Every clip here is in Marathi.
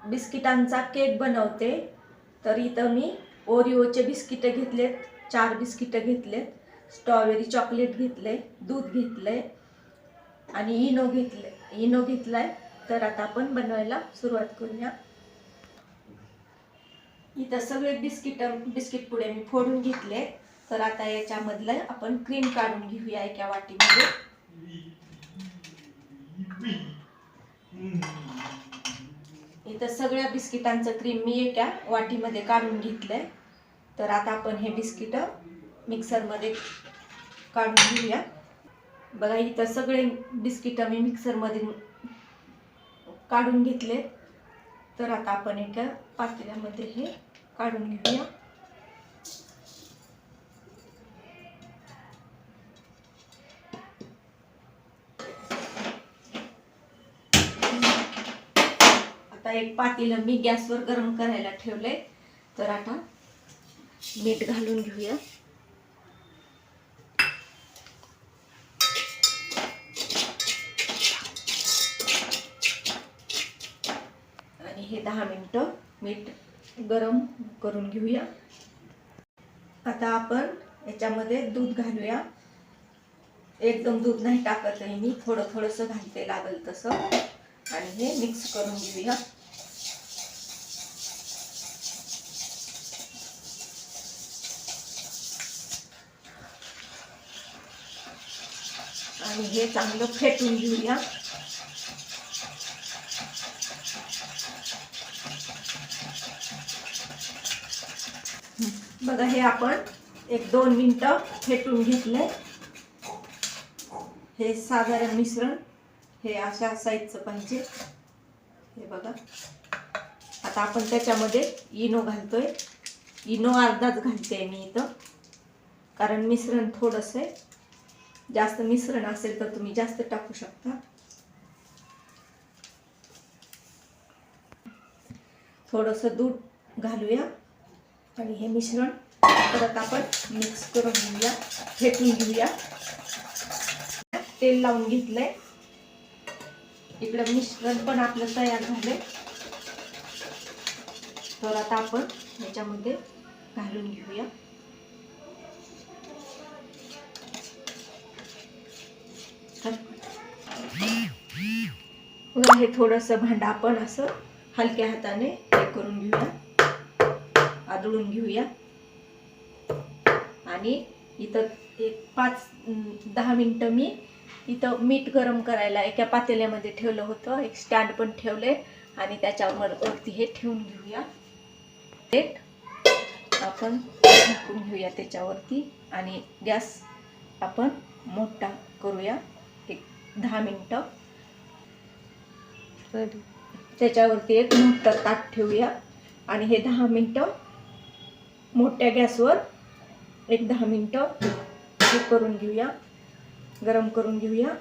बिस्किटांचा केक बनवते. तर इथं मी ओरिओचे बिस्किट घेतलेत, 4 बिस्किट घेतलेत, स्ट्रॉबेरी चॉकलेट घेतले, दूध घेतले आणि इनो घेतलाय. तर आता आपण बनवायला सुरुवात करूया. इथं सगळे बिस्किट पुडे मी फोडून घेतले. तर आता याच्यामधलं आपण क्रीम काढून घेऊया एका वाटीमध्ये. इथं सगळ्या बिस्किटांचं क्रीम मी एका वाटीमध्ये काढून घेतलंय. तर आता आपण हे बिस्किट मिक्सरमध्ये काढून घेऊया. बघा इथं सगळे बिस्किट मी मिक्सरमध्ये काढून घेतले. तर आता आपण एका पातेल्यामध्ये हे काढून घेऊया. आता एक पातेलं मी गॅसवर गरम करायला ठेवले. तर आता मीठ घालून घेऊया. आणि हे 10 मिनिटं मीठ गरम करून घेऊया. आता आपण याच्यामध्ये दूध घालूया. एकदम दूध नाही टाकत आहे मी, थोडंसं घालते लागेल तसं. आणि हे मिक्स करून घेऊया. आणि हे चांगलं फेटून घेऊया. बघा हे आपण 1-2 मिनिटं फेटून घेतले. हे साधारण मिश्रण हे अशा साईजचं पाहिजे. हे बघा आता आपण त्याच्यामध्ये इनो घालतोय. इनो अर्धाच घालते मी इथं, कारण मिश्रण थोडंसं आहे. जास्त मिश्रण असेल तर तुम्ही जास्त टाकू शकता. थोडंसं दूध घालूया आणि हे मिश्रण परत आपण मिक्स करून घेऊया, फेटून घेऊया. तेल लावून घेतलंय. इकडं मिश्रण पण आपलं तयार झालंय. तर आता आपण याच्यामध्ये घालून घेऊया. हे थोडंसं भांडं आपण असं हलक्या हाताने हे करून घेऊया, आदळून घेऊया. आणि इथं एक 5-10 मिनिटं मी इथं मीठ गरम करायला एका पातेल्यामध्ये ठेवलं होतं. एक स्टँड पण ठेवले आणि त्याच्यावरती हे ठेवून घेऊया. आपण झाकून घेऊया त्याच्यावरती आणि गॅस आपण मोठा करूया. एक 10 मिनिटं त्याच्यावरती एक मोठं ताट ठेवूया. आणि हे 10 मिनिटं मोठ्या गॅसवर एक 10 मिनिटं हे करून घेऊया, गरम करून घेऊया.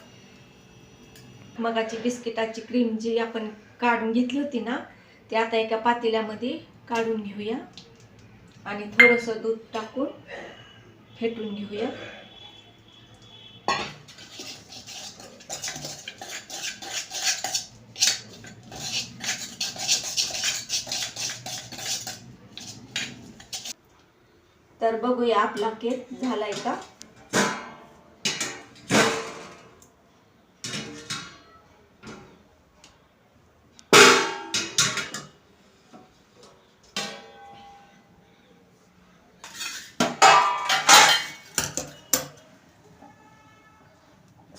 मगाची बिस्किटाची क्रीम जी आपण काढून घेतली होती ना, ती आता एका पातेल्यामध्ये काढून घेऊया आणि थोडंसं दूध टाकून फेटून घेऊया. तर बघूया आपला केक झालाय का.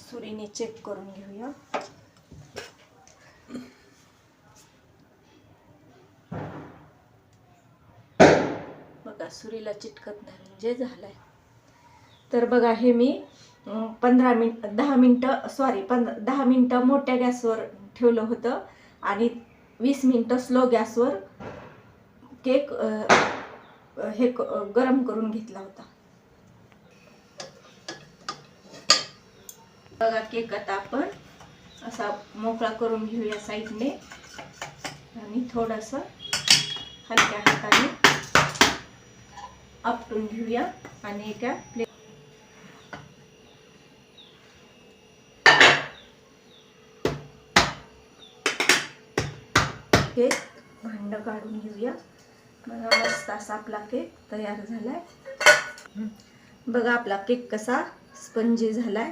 सुरीने चेक करून घेऊया. बघा सुरीला चिटकत नाही म्हणजे झालाय. तर बघा हे मी 10 मिनिटं मोठ्या गॅसवर ठेवलं होतं आणि 20 मिनिटं स्लो गॅसवर केक हे गरम करून घेतला होता. बघा केक आता आपण असा मोकळा करून घेऊया साईडने आणि थोडंसं हलक्या हाताने आपटून घेऊया आणि एका प्लेट भांड काढून घेऊया. बघा मस्त असा आपला केक तयार झालाय. बघा आपला केक कसा स्पंजी झालाय.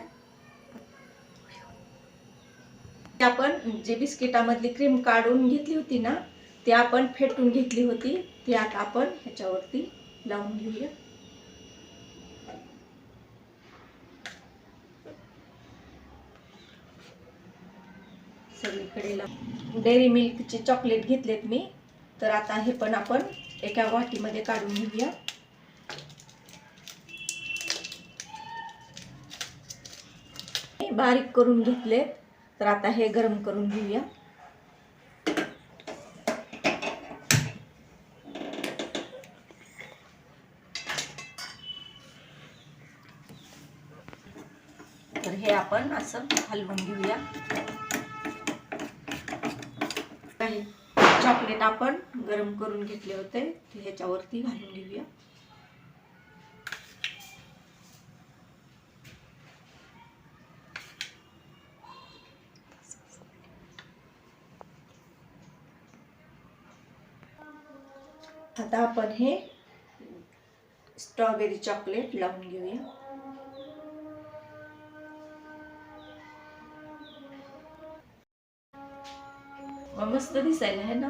आपण जी बिस्किटामधली क्रीम काढून घेतली होती ना, ती आपण फेटून घेतली होती, ती आता आपण ह्याच्यावरती लावून घेऊया. सगळीकडे डेअरी मिल्कचे चॉकलेट घेतलेत मी, तर आता हे पण आपण एका वाटीमध्ये काढून घेऊया. बारीक करून घेतले, तर आता हे गरम करून घेऊया. तर हे आपण असं हलवून घेऊया. काही चॉकलेट आपण गरम करून घेतले होते ते ह्याच्यावरती घालून घेऊया. आता आपण हे स्ट्रॉबेरी चॉकलेट लावून घेऊया. मस्त दिसायला आहे ना.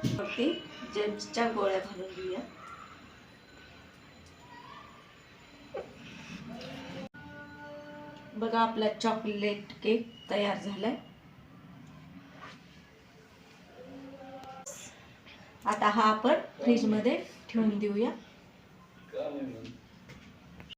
वरती जेम्सच्या गोळ्या घालून घेऊया. बघा आपला चॉकलेट केक तयार झालाय. आता हा आपण फ्रीज मध्ये ठेवून देऊया.